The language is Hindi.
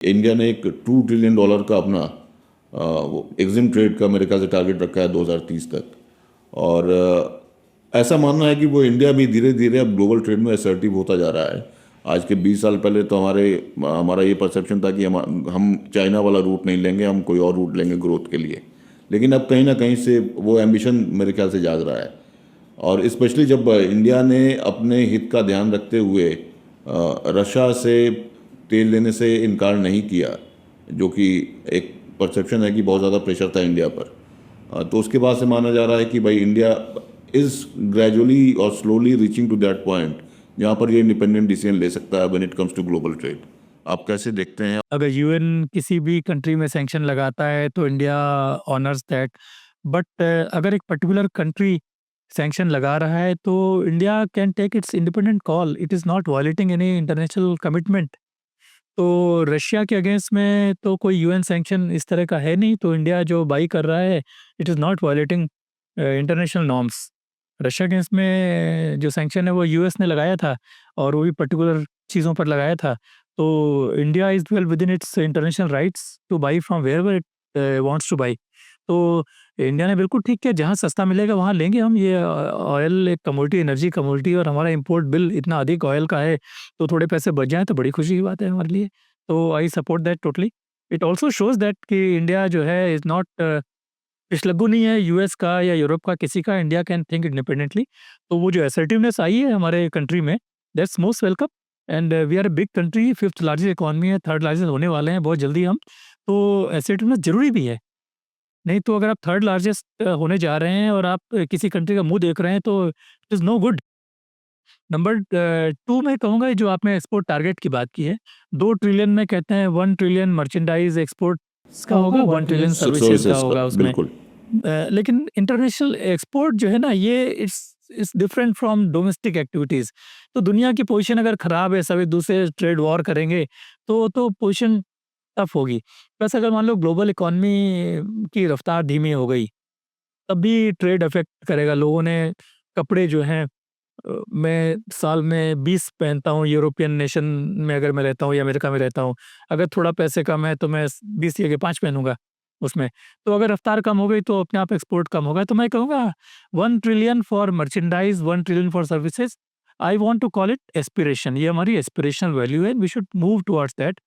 इंडिया ने एक $2 ट्रिलियन का अपना वो एग्जिम ट्रेड का मेरे ख्याल से टारगेट रखा है 2030 तक। और ऐसा मानना है कि वो इंडिया भी धीरे धीरे अब ग्लोबल ट्रेड में असर्टिव होता जा रहा है। आज के 20 साल पहले तो हमारा ये परसेप्शन था कि हम चाइना वाला रूट नहीं लेंगे, हम कोई और रूट लेंगे ग्रोथ के लिए। लेकिन अब कहीं ना कहीं से वो एम्बिशन मेरे ख्याल से जाग रहा है। और स्पेशली जब इंडिया ने अपने हित का ध्यान रखते हुए रशिया से तेल लेने से इनकार नहीं किया, जो कि एक परसेप्शन है कि बहुत ज़्यादा प्रेशर था इंडिया पर। तो उसके बाद से माना जा रहा है कि भाई इंडिया इज़ ग्रेजुअली और slowly reaching to that point जहाँ पर ये इंडिपेंडेंट डिसीजन ले सकता है when it comes to global trade. आप कैसे देखते हैं? अगर यूएन किसी भी कंट्री में सैंक्शन लगाता है तो इंडिया ऑनर्स दैट, बट अगर एक पर्टिकुलर कंट्री सैंक्शन लगा रहा है तो India can take its independent call, it is not violating any international commitment. तो रशिया के अगेंस्ट में तो कोई यूएन सैंक्शन इस तरह का है नहीं, तो इंडिया जो बाई कर रहा है it is not violating international norms. Russia के अगेंस्ट में जो सैंक्शन है वो यूएस ने लगाया था और वो भी पर्टिकुलर चीज़ों पर लगाया था। तो India is well with in its international rights two by from wherever it wants two by. तो इंडिया ने बिल्कुल ठीक किया, जहाँ सस्ता मिलेगा वहाँ लेंगे हम। ये ऑयल एक कमोडिटी, एनर्जी कमोडिटी, और हमारा इंपोर्ट बिल इतना अधिक ऑयल का है, तो थोड़े पैसे बच जाएँ तो बड़ी खुशी की बात है हमारे लिए। तो I support that totally. It also shows that कि इंडिया जो है इज़ नॉट पिछलग्गू नहीं है यूएस का या यूरोप का, किसी का। India can think independently. तो वो जो असर्टिवनेस आई है हमारे कंट्री में, that's most welcome. And we are a big country, 5th largest economy है, 3rd लार्जेस्ट होने वाले हैं बहुत जल्दी हम। तो असर्टिवनेस ज़रूरी भी है। नहीं तो अगर आप 3rd लार्जेस्ट होने जा रहे हैं और आप किसी कंट्री का मुँह देख रहे हैं तो it is no good. Number 2 मैं कहूँगा, जो आपने एक्सपोर्ट टारगेट की बात की है, 2 ट्रिलियन में कहते हैं 1 ट्रिलियन मर्चेंडाइज़ एक्सपोर्ट्स का होगा, 1 ट्रिलियन सर्विसेज़ का सर्विसेज का होगा उसमें। बिल्कुल। लेकिन इंटरनेशनल एक्सपोर्ट जो है ना, ये it's different from domestic activities. तो दुनिया की पोजीशन अगर ख़राब है, सब एक-दूसरे से ट्रेड वॉर करेंगे, तो पोजीशन टफ होगी। प्लस अगर मान लो ग्लोबल इकॉनमी की रफ़्तार धीमी हो गई, तब भी ट्रेड अफ़ेक्ट करेगा। लोगों ने कपड़े जो हैं, मैं साल में 20 पहनता हूँ, यूरोपियन नेशन में अगर मैं रहता हूँ या अमेरिका में रहता हूँ। अगर थोड़ा पैसे कम है तो मैं 20 की जगह 5 पहनूँगा उसमें। तो अगर रफ़्तार कम हो गई तो अपने आप एक्सपोर्ट कम होगा। तो मैं कहूँगा 1 trillion for merchandise, 1 trillion for services. I want to call it aspiration. ये हमारी एस्पिरेशनल वैल्यू है, we should move towards that.